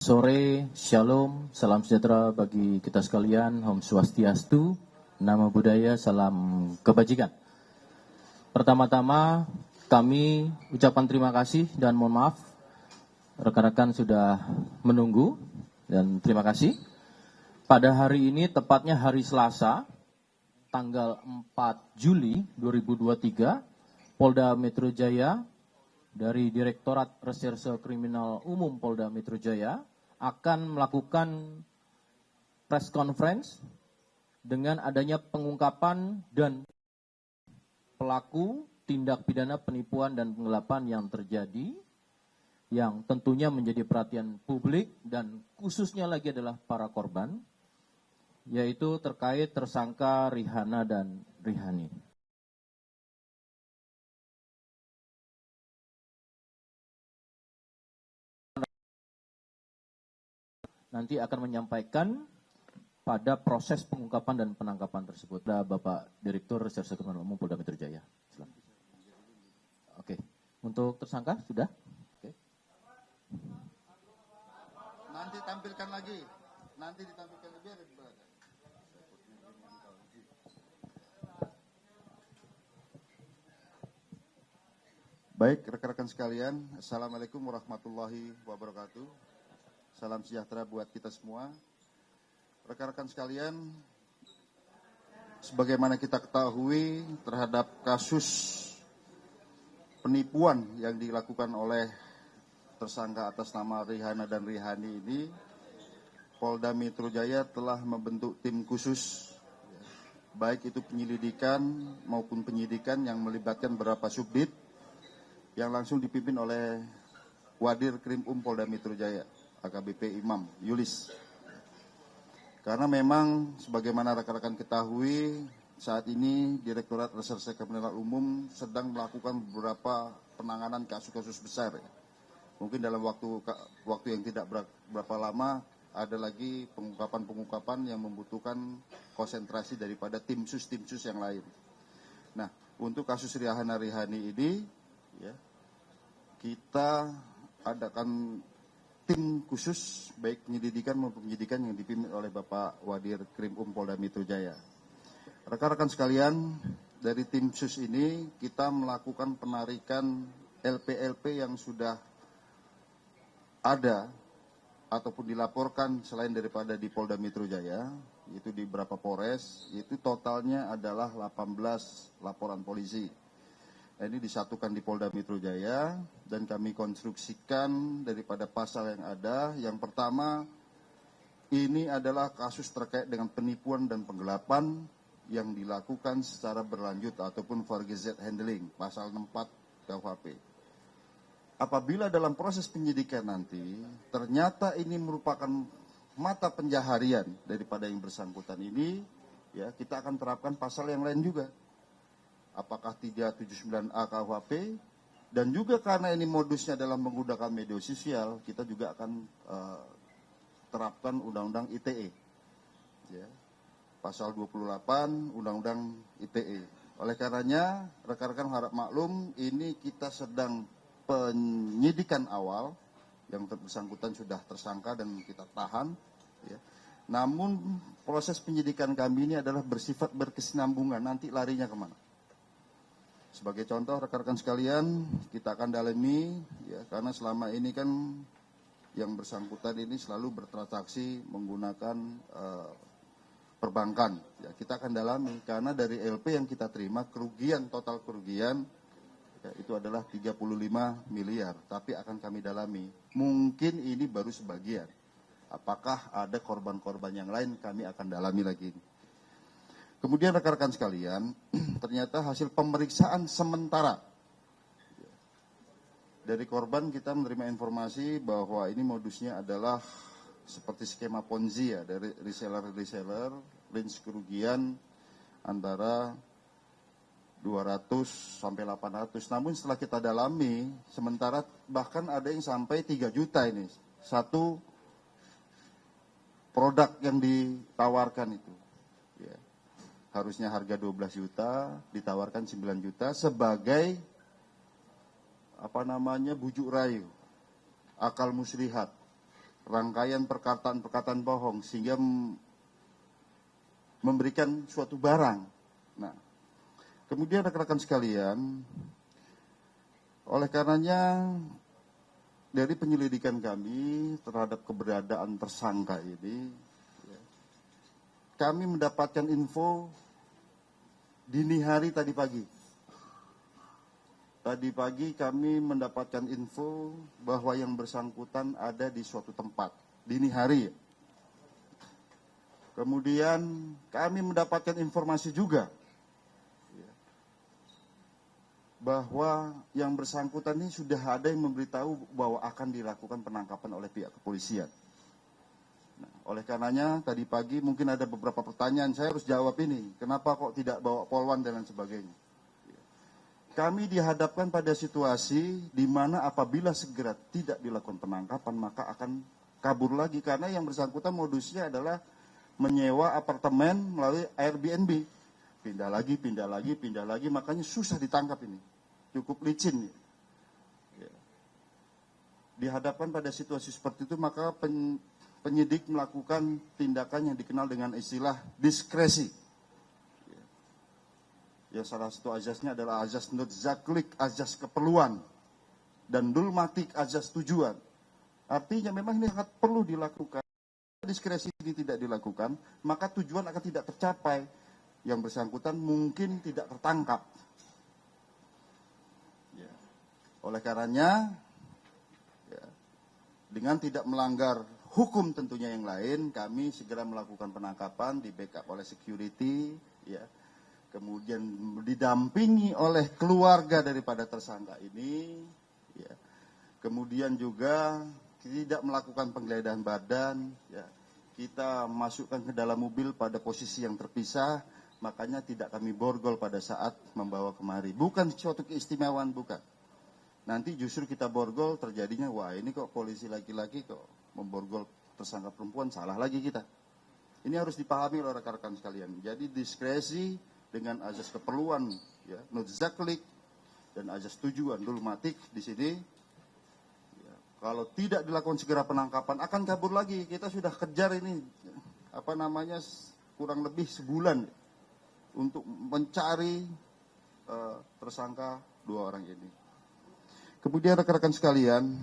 Sore, Shalom, salam sejahtera bagi kita sekalian, Om Swastiastu, Namo Buddhaya, salam kebajikan. Pertama-tama kami ucapkan terima kasih dan mohon maaf, rekan-rekan sudah menunggu dan terima kasih. Pada hari ini, tepatnya hari Selasa, tanggal 4 Juli 2023, Polda Metro Jaya dari Direktorat Reserse Kriminal Umum Polda Metro Jaya akan melakukan press conference dengan adanya pengungkapan dan pelaku tindak pidana penipuan dan penggelapan yang terjadi, yang tentunya menjadi perhatian publik dan khususnya lagi adalah para korban, yaitu terkait tersangka Rihana dan Rihani. Nanti akan menyampaikan pada proses pengungkapan dan penangkapan tersebut. Ada Bapak Direktur Reserse Kriminal Umum Polda Metro Jaya. Oke, untuk tersangka sudah? Oke. Nanti tampilkan lagi. Nanti ditampilkan lebih ada di belakang. Baik, rekan-rekan sekalian, Assalamualaikum warahmatullahi wabarakatuh. Salam sejahtera buat kita semua. Rekan-rekan sekalian, sebagaimana kita ketahui terhadap kasus penipuan yang dilakukan oleh tersangka atas nama Rihana dan Rihani ini, Polda Metro Jaya telah membentuk tim khusus, baik itu penyelidikan maupun penyidikan yang melibatkan beberapa subdit yang langsung dipimpin oleh Wadir Krim Polda Metro Jaya, AKBP Imam Yulis. Karena memang sebagaimana rekan-rekan ketahui, saat ini Direktorat Reserse Kriminal Umum sedang melakukan beberapa penanganan kasus-kasus besar. Mungkin dalam waktu yang tidak berapa lama ada lagi pengungkapan-pengungkapan yang membutuhkan konsentrasi daripada tim sus yang lain. Nah, untuk kasus Rihana Rihani ini, ya, kita adakan tim khusus baik penyelidikan maupun penyidikan yang dipimpin oleh Bapak Wadir Krim Polda Metro Jaya. Rekan-rekan sekalian, dari tim sus ini kita melakukan penarikan LP-LP yang sudah ada ataupun dilaporkan selain daripada di Polda Metro Jaya, yaitu di beberapa Polres, itu totalnya adalah 18 laporan polisi. Ini disatukan di Polda Metro Jaya dan kami konstruksikan daripada pasal yang ada. Yang pertama, ini adalah kasus terkait dengan penipuan dan penggelapan yang dilakukan secara berlanjut ataupun forgeset handling, pasal 64 KUHP. Apabila dalam proses penyidikan nanti, ternyata ini merupakan mata pencaharian daripada yang bersangkutan ini, ya kita akan terapkan pasal yang lain juga. Apakah 379A KUHP, dan juga karena ini modusnya dalam menggunakan media sosial, kita juga akan terapkan Undang-Undang ITE, ya, pasal 28 Undang-Undang ITE. Oleh karenanya, rekan-rekan harap maklum, ini kita sedang penyidikan awal, yang bersangkutan sudah tersangka dan kita tahan, ya. Namun proses penyidikan kami ini adalah bersifat berkesinambungan, nanti larinya kemana. Sebagai contoh rekan-rekan sekalian, kita akan dalami, ya, karena selama ini kan yang bersangkutan ini selalu bertransaksi menggunakan perbankan. Ya, kita akan dalami karena dari LP yang kita terima kerugian, total kerugian, ya, itu adalah 35 miliar, tapi akan kami dalami. Mungkin ini baru sebagian. Apakah ada korban-korban yang lain, kami akan dalami lagi. Kemudian rekan-rekan sekalian, ternyata hasil pemeriksaan sementara dari korban kita menerima informasi bahwa ini modusnya adalah seperti skema Ponzi, ya, dari reseller, range kerugian antara 200 sampai 800. Namun setelah kita dalami, sementara bahkan ada yang sampai 3 juta ini. Satu produk yang ditawarkan itu. Ya. Harusnya harga 12 juta, ditawarkan 9 juta sebagai bujuk rayu, akal muslihat. rangkaian perkataan-perkataan bohong sehingga memberikan suatu barang. Nah, kemudian rekan-rekan sekalian, oleh karenanya dari penyelidikan kami terhadap keberadaan tersangka ini, kami mendapatkan info dini hari tadi pagi. Tadi pagi kami mendapatkan info bahwa yang bersangkutan ada di suatu tempat, dini hari. Kemudian kami mendapatkan informasi juga bahwa yang bersangkutan ini sudah ada yang memberitahu bahwa akan dilakukan penangkapan oleh pihak kepolisian. Nah, oleh karenanya tadi pagi mungkin ada beberapa pertanyaan, saya harus jawab ini. Kenapa kok tidak bawa polwan dan lain sebagainya. Kami dihadapkan pada situasi di mana apabila segera tidak dilakukan penangkapan maka akan kabur lagi. Karena yang bersangkutan modusnya adalah menyewa apartemen melalui Airbnb. Pindah lagi, makanya susah ditangkap ini. Cukup licin. Dihadapkan pada situasi seperti itu maka penyidik melakukan tindakan yang dikenal dengan istilah diskresi. Ya, salah satu azasnya adalah azas nutzaklik, azas keperluan, dan dulmatik, azas tujuan. Artinya memang ini sangat perlu dilakukan. Diskresi ini tidak dilakukan, maka tujuan akan tidak tercapai. Yang bersangkutan mungkin tidak tertangkap. Ya. Oleh karenanya, ya, dengan tidak melanggar hukum tentunya yang lain, kami segera melakukan penangkapan, di backup oleh security, ya. Kemudian didampingi oleh keluarga daripada tersangka ini, ya. Kemudian juga tidak melakukan penggeledahan badan, ya. Kita masukkan ke dalam mobil pada posisi yang terpisah, makanya tidak kami borgol pada saat membawa kemari. Bukan suatu keistimewaan, bukan. Nanti justru kita borgol terjadinya, wah ini kok polisi laki-laki kok memborgol tersangka perempuan, salah lagi kita. Ini harus dipahami oleh rekan-rekan sekalian. Jadi diskresi dengan azas keperluan, ya, nutzaklik, dan azas tujuan, dulmatik di sini. Ya, kalau tidak dilakukan segera penangkapan, akan kabur lagi. Kita sudah kejar ini, kurang lebih sebulan untuk mencari tersangka dua orang ini. Kemudian rekan-rekan sekalian,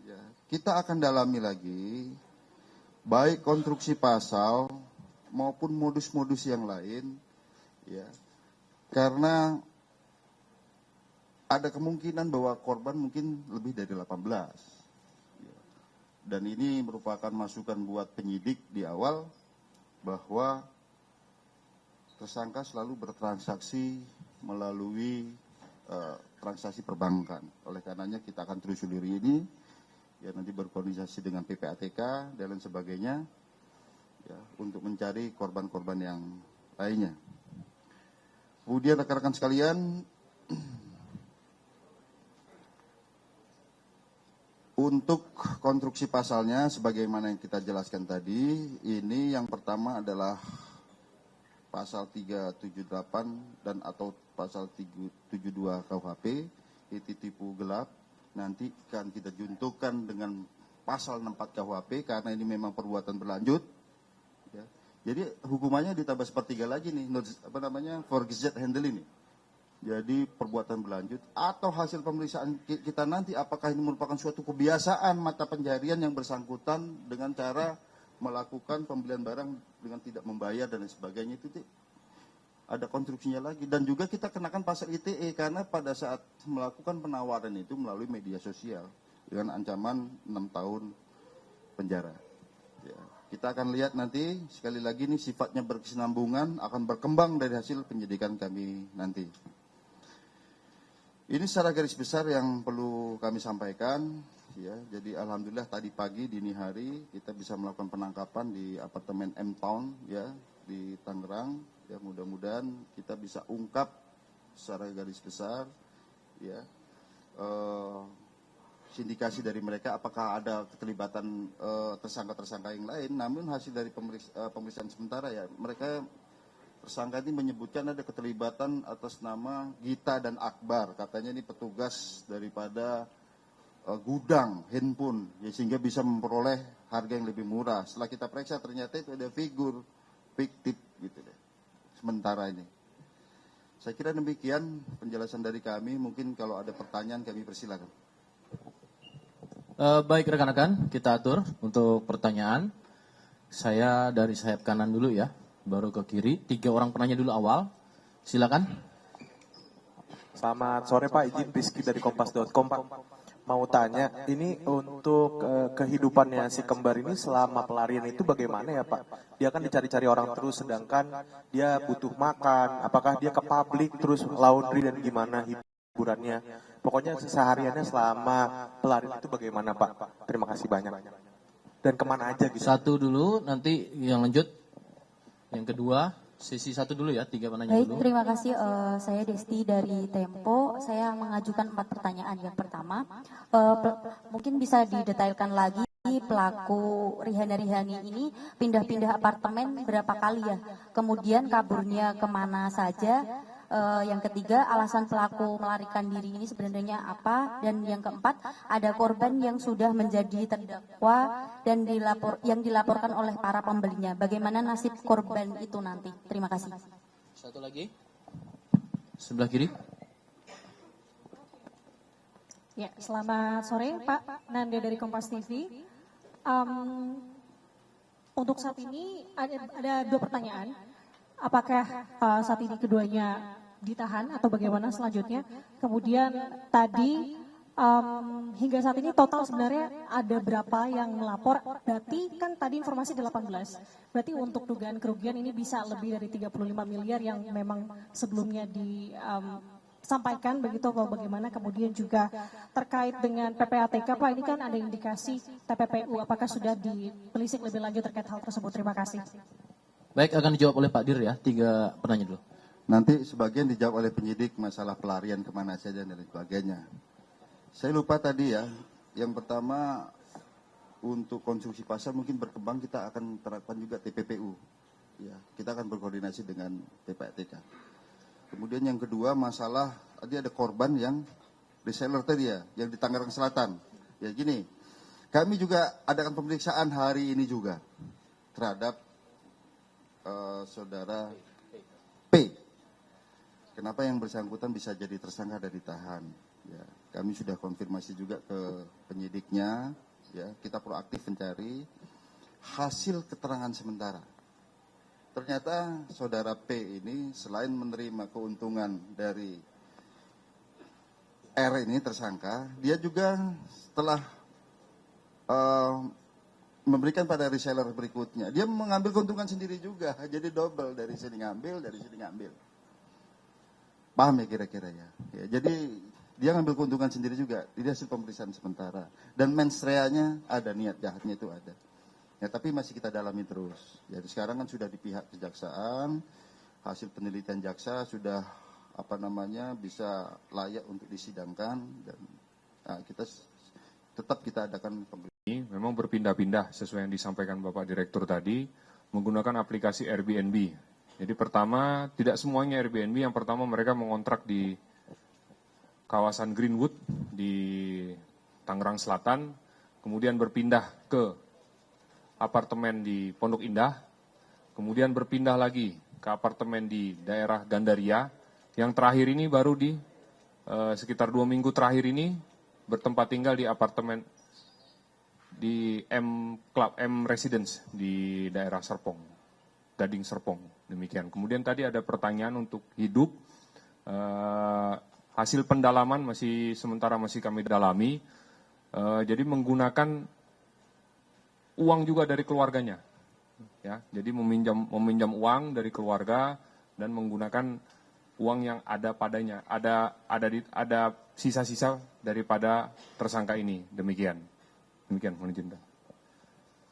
ya, kita akan dalami lagi, baik konstruksi pasal maupun modus-modus yang lain, ya, karena ada kemungkinan bahwa korban mungkin lebih dari 18. Ya. Dan ini merupakan masukan buat penyidik di awal bahwa tersangka selalu bertransaksi melalui transaksi perbankan. Oleh karenanya kita akan telusuri ini, ya, nanti berkoordinasi dengan PPATK dan lain sebagainya, ya, untuk mencari korban-korban yang lainnya. Kemudian rekan-rekan sekalian, untuk konstruksi pasalnya sebagaimana yang kita jelaskan tadi, ini yang pertama adalah pasal 378 dan atau pasal 372 KUHP, itu tipu gelap, nanti akan kita juntukan dengan pasal 64 KUHP karena ini memang perbuatan berlanjut. Ya. Jadi hukumannya ditambah sepertiga lagi nih, forgeted handle ini. Jadi perbuatan berlanjut atau hasil pemeriksaan kita nanti apakah ini merupakan suatu kebiasaan mata pencarian yang bersangkutan dengan cara melakukan pembelian barang dengan tidak membayar dan lain sebagainya, itu ada konstruksinya lagi. Dan juga kita kenakan pasal ITE karena pada saat melakukan penawaran itu melalui media sosial dengan ancaman 6 tahun penjara. Ya. Kita akan lihat nanti, sekali lagi ini sifatnya berkesinambungan, akan berkembang dari hasil penyidikan kami nanti. Ini secara garis besar yang perlu kami sampaikan. Ya, jadi alhamdulillah tadi pagi dini hari kita bisa melakukan penangkapan di apartemen M Town, ya, di Tangerang. Ya, mudah-mudahan kita bisa ungkap secara garis besar, ya, sindikasi dari mereka, apakah ada keterlibatan tersangka-tersangka yang lain. Namun hasil dari pemeriksaan sementara, ya, mereka tersangka ini menyebutkan ada keterlibatan atas nama Gita dan Akbar. Katanya ini petugas daripada gudang handphone, ya, sehingga bisa memperoleh harga yang lebih murah. Setelah kita periksa ternyata itu ada figur fiktif gitu deh. Sementara ini. Saya kira demikian penjelasan dari kami. Mungkin kalau ada pertanyaan kami persilakan. Baik rekan-rekan, kita atur untuk pertanyaan. Saya dari sayap kanan dulu ya, baru ke kiri. 3 orang penanya dulu awal. Silakan. Selamat sore Pak, izin Rizky dari Kompas.com Pak. Mau tanya, ini untuk kehidupannya si kembar ini selama pelarian itu bagaimana ya Pak? Dia kan dicari-cari orang terus, sedangkan dia butuh makan. Apakah dia ke publik terus laundry dan gimana hiburannya? Pokoknya sehariannya selama pelarian itu bagaimana Pak? Terima kasih banyak. Dan kemana aja gitu? Satu dulu, nanti yang lanjut. Yang kedua, sesi 1 dulu ya, 3 penanya Baik, dulu. terima kasih. Saya Desti dari Tempo. Saya mengajukan 4 pertanyaan. Yang pertama, mungkin bisa didetailkan lagi pelaku Rihana-Rihani ini pindah-pindah apartemen berapa kali ya? Kemudian kaburnya kemana saja? Yang ketiga, alasan pelaku melarikan diri ini sebenarnya apa? Dan yang keempat, ada korban yang sudah menjadi terdakwa dan yang dilaporkan oleh para pembelinya. Bagaimana nasib korban itu nanti? Terima kasih. Satu lagi. Sebelah kiri. Ya, selamat sore Pak. Nanda dari Kompas TV. Untuk saat ini ada 2 pertanyaan. Apakah saat ini keduanya ditahan atau bagaimana selanjutnya? Kemudian tadi hingga saat ini total sebenarnya ada berapa yang melapor? Berarti kan tadi informasi 18. Berarti untuk dugaan kerugian ini bisa lebih dari 35 miliar yang memang sebelumnya disampaikan begitu atau bagaimana? Kemudian juga terkait dengan PPATK Pak, ini kan ada indikasi TPPU, apakah sudah ditelisik lebih lanjut terkait hal tersebut? Terima kasih. Baik, akan dijawab oleh Pak Dir ya, 3 penanya dulu. Nanti sebagian dijawab oleh penyidik masalah pelarian kemana saja dan sebagainya. Saya lupa tadi ya, yang pertama untuk konsumsi pasar mungkin berkembang kita akan terapkan juga TPPU. Ya, kita akan berkoordinasi dengan PPATK. Kemudian yang kedua masalah tadi ada korban yang reseller tadi ya, yang di Tangerang Selatan. Ya gini, kami juga adakan pemeriksaan hari ini juga terhadap saudara P. Kenapa yang bersangkutan bisa jadi tersangka dan ditahan? Ya, kami sudah konfirmasi juga ke penyidiknya. Ya, kita proaktif mencari hasil keterangan sementara. Ternyata saudara P ini selain menerima keuntungan dari R ini tersangka, dia juga setelah memberikan pada reseller berikutnya, dia mengambil keuntungan sendiri juga, jadi double, dari sini ngambil, dari sini ngambil. Paham ya kira-kira ya? Ya, jadi dia ngambil keuntungan sendiri juga, tidak hasil pemeriksaan sementara. Dan mens reanya ada, niat jahatnya itu ada. Ya, tapi masih kita dalami terus. Jadi sekarang kan sudah di pihak kejaksaan, hasil penelitian jaksa sudah bisa layak untuk disidangkan, dan kita tetap adakan pemeriksaan. Memang berpindah-pindah sesuai yang disampaikan Bapak Direktur tadi, menggunakan aplikasi Airbnb. Jadi pertama, tidak semuanya Airbnb, yang pertama mereka mengontrak di kawasan Greenwood di Tangerang Selatan, kemudian berpindah ke apartemen di Pondok Indah, kemudian berpindah lagi ke apartemen di daerah Gandaria, yang terakhir ini baru di sekitar 2 minggu terakhir ini bertempat tinggal di apartemen di M Residence di daerah Serpong, Gading Serpong, demikian. Kemudian tadi ada pertanyaan untuk hidup, hasil pendalaman sementara masih kami dalami, jadi menggunakan uang juga dari keluarganya, ya, jadi meminjam uang dari keluarga dan menggunakan uang yang ada padanya, ada sisa-sisa daripada tersangka ini, demikian. Demikian, mohon izin.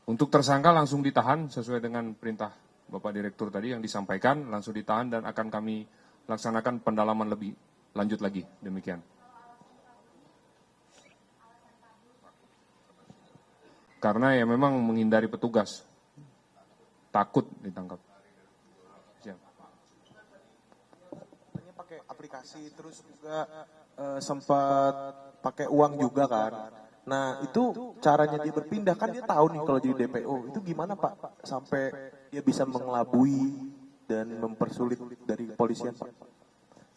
Untuk tersangka langsung ditahan sesuai dengan perintah Bapak Direktur tadi yang disampaikan, langsung ditahan dan akan kami laksanakan pendalaman lebih lanjut lagi. Demikian. Karena ya memang menghindari petugas, takut ditangkap. Siap. aplikasi, terus juga sempat pakai uang juga kan. Nah itu caranya dia berpindah, kan dia tahu nih kalau jadi DPO, itu gimana Pak sampai dia bisa mengelabui dan mempersulit dari kepolisian Pak?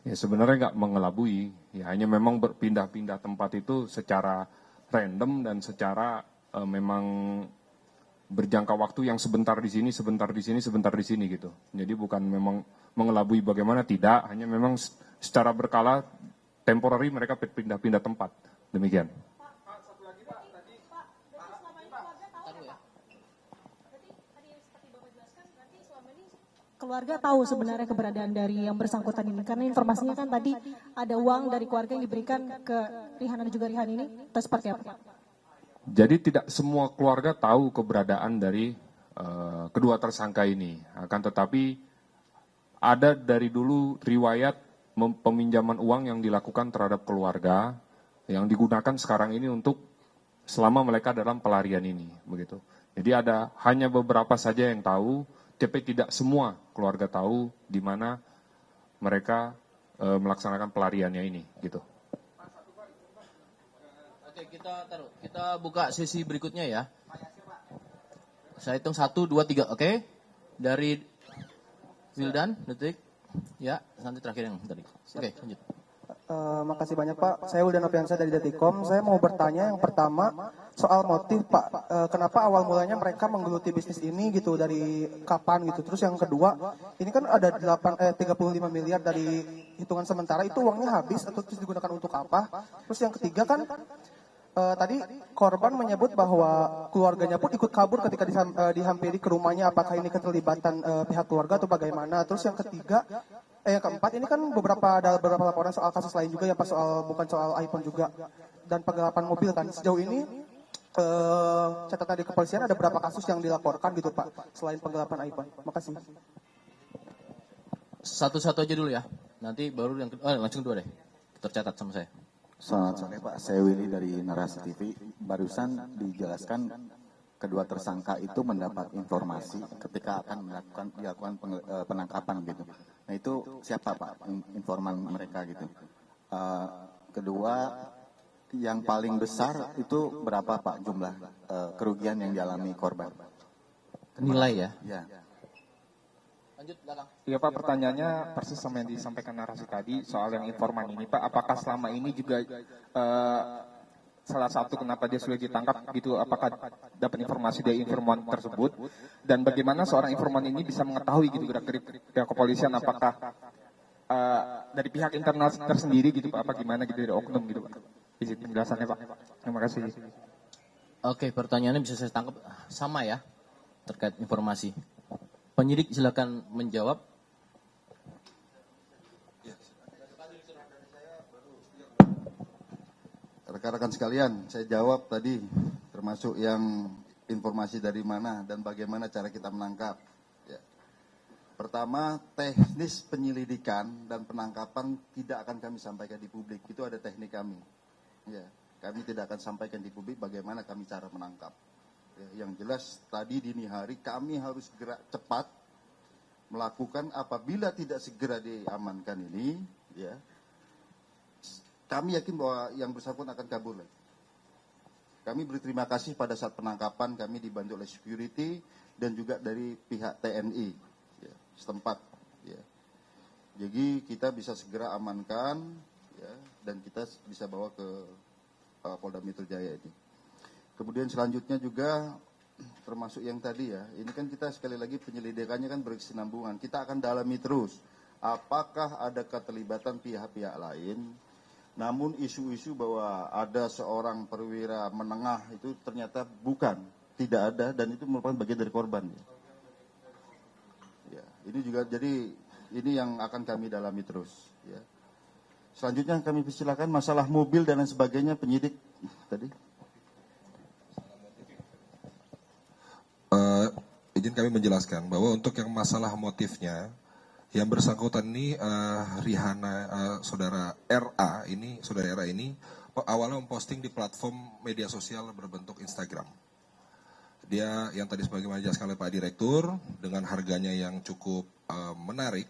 Ya sebenarnya nggak mengelabui, ya hanya memang berpindah-pindah tempat itu secara random dan secara memang berjangka waktu yang sebentar di sini, sebentar di sini, sebentar di sini gitu. Jadi bukan memang mengelabui bagaimana, tidak, hanya memang secara berkala temporary mereka pindah-pindah tempat. Demikian. Keluarga tahu sebenarnya keberadaan dari yang bersangkutan ini, karena informasinya kan tadi ada uang dari keluarga yang diberikan ke Rihanna dan juga Rihan ini, atau seperti apa? Jadi tidak semua keluarga tahu keberadaan dari kedua tersangka ini. Akan tetapi ada dari dulu riwayat peminjaman uang yang dilakukan terhadap keluarga yang digunakan sekarang ini untuk selama mereka dalam pelarian ini, begitu. Jadi ada hanya beberapa saja yang tahu, tapi tidak semua keluarga tahu di mana mereka melaksanakan pelariannya ini, gitu. Oke, kita buka sesi berikutnya ya. Saya hitung 1, 2, 3, oke. Dari Wildan, detik. Ya, nanti terakhir yang tadi. Oke, lanjut. Makasih banyak Pak. Saya Wildan Noviansa dari Detikom. Saya mau bertanya yang pertama soal motif Pak. Kenapa awal mulanya mereka menggeluti bisnis ini gitu, dari kapan gitu. Terus yang kedua, ini kan ada 35 miliar dari hitungan sementara, itu uangnya habis atau terus digunakan untuk apa? Terus yang ketiga kan tadi korban menyebut bahwa keluarganya pun ikut kabur ketika dihampiri ke rumahnya. Apakah ini keterlibatan pihak keluarga atau bagaimana? Terus yang ketiga, yang keempat, ini kan ada beberapa laporan soal kasus lain juga ya Pak, bukan soal iPhone juga, dan penggelapan mobil kan. Sejauh ini catatan dari kepolisian ada berapa kasus yang dilaporkan gitu Pak, selain penggelapan iPhone? Makasih. Satu-satu aja dulu ya. Nanti baru yang langsung dua deh. Tercatat sama saya. Selamat sore Pak, saya Willy dari Narasi TV. Barusan dijelaskan kedua tersangka itu mendapat informasi ketika akan dilakukan penangkapan gitu. Nah itu siapa Pak informan mereka gitu? Kedua, yang paling besar itu berapa Pak jumlah kerugian yang dialami korban? Nilai ya? Ya. Lanjut belakang. Iya Pak, pertanyaannya persis sama yang disampaikan narasi tadi soal yang informan ini Pak. Apakah selama ini juga salah satu kenapa dia sulit ditangkap gitu, apakah dapat informasi dari informan tersebut, dan bagaimana seorang informan ini bisa mengetahui gitu gerak-gerik pihak kepolisian, apakah dari pihak internal tersendiri gitu Pak, apa gimana gitu dari oknum gitu Pak? Izin penjelasannya Pak. Terima kasih. Oke, pertanyaannya bisa saya tangkap sama ya, terkait informasi. Penyidik silakan menjawab. Rekan-rekan sekalian, saya jawab tadi, termasuk yang informasi dari mana dan bagaimana cara kita menangkap. Ya. Pertama, teknis penyelidikan dan penangkapan tidak akan kami sampaikan di publik. Itu ada teknik kami. Ya, kami tidak akan sampaikan di publik bagaimana kami cara menangkap. Ya, yang jelas tadi dini hari kami harus gerak cepat melakukan, apabila tidak segera diamankan ini, ya. Kami yakin bahwa yang bersangkutan akan kabur lagi. Kami berterima kasih pada saat penangkapan kami dibantu oleh security dan juga dari pihak TNI ya, setempat. Ya. Jadi kita bisa segera amankan ya, dan kita bisa bawa ke Polda Metro Jaya ini. Kemudian selanjutnya juga termasuk yang tadi ya, ini kan kita sekali lagi penyelidikannya kan berkesinambungan. Kita akan dalami terus apakah ada keterlibatan pihak-pihak lain. Namun isu-isu bahwa ada seorang perwira menengah itu ternyata bukan, tidak ada, dan itu merupakan bagian dari korban. Ya, ini juga jadi ini yang akan kami dalami terus. Ya. Selanjutnya kami persilakan masalah mobil dan lain sebagainya, penyidik tadi. Izin kami menjelaskan bahwa untuk yang masalah motifnya, yang bersangkutan ini saudara RA ini awalnya memposting di platform media sosial berbentuk Instagram. Dia yang tadi sebagaimana dijelaskan oleh Pak Direktur dengan harganya yang cukup menarik,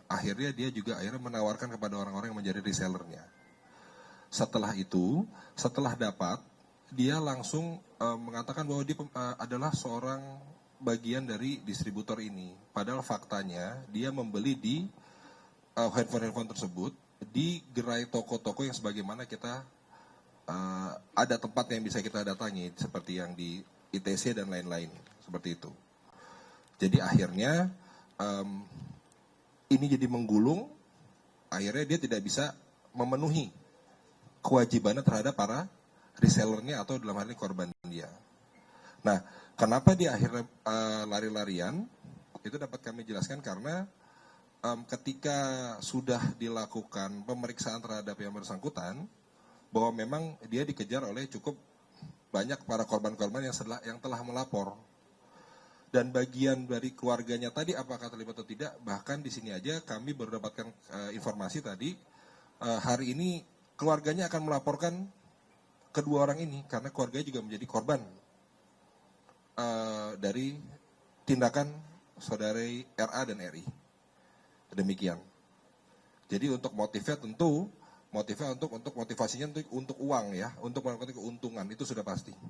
akhirnya dia juga menawarkan kepada orang-orang yang menjadi resellernya. Setelah itu, setelah dapat, dia langsung mengatakan bahwa dia adalah seorang bagian dari distributor ini. Padahal faktanya dia membeli di handphone tersebut di gerai toko-toko yang sebagaimana kita ada tempat yang bisa kita datangi, seperti yang di ITC dan lain-lain, seperti itu. Jadi akhirnya ini jadi menggulung, akhirnya dia tidak bisa memenuhi kewajibannya terhadap para resellernya atau dalam hal ini korban dia. Nah, kenapa dia akhirnya lari-larian? Itu dapat kami jelaskan karena ketika sudah dilakukan pemeriksaan terhadap yang bersangkutan, bahwa memang dia dikejar oleh cukup banyak para korban-korban yang telah melapor. Dan bagian dari keluarganya tadi apakah terlibat atau tidak, bahkan di sini aja kami baru dapatkan informasi tadi, hari ini keluarganya akan melaporkan kedua orang ini, karena keluarganya juga menjadi korban dari tindakan saudari RA dan RI. Demikian. Jadi untuk motifnya tentu, untuk motivasinya untuk uang ya, untuk melakukan keuntungan, itu sudah pasti.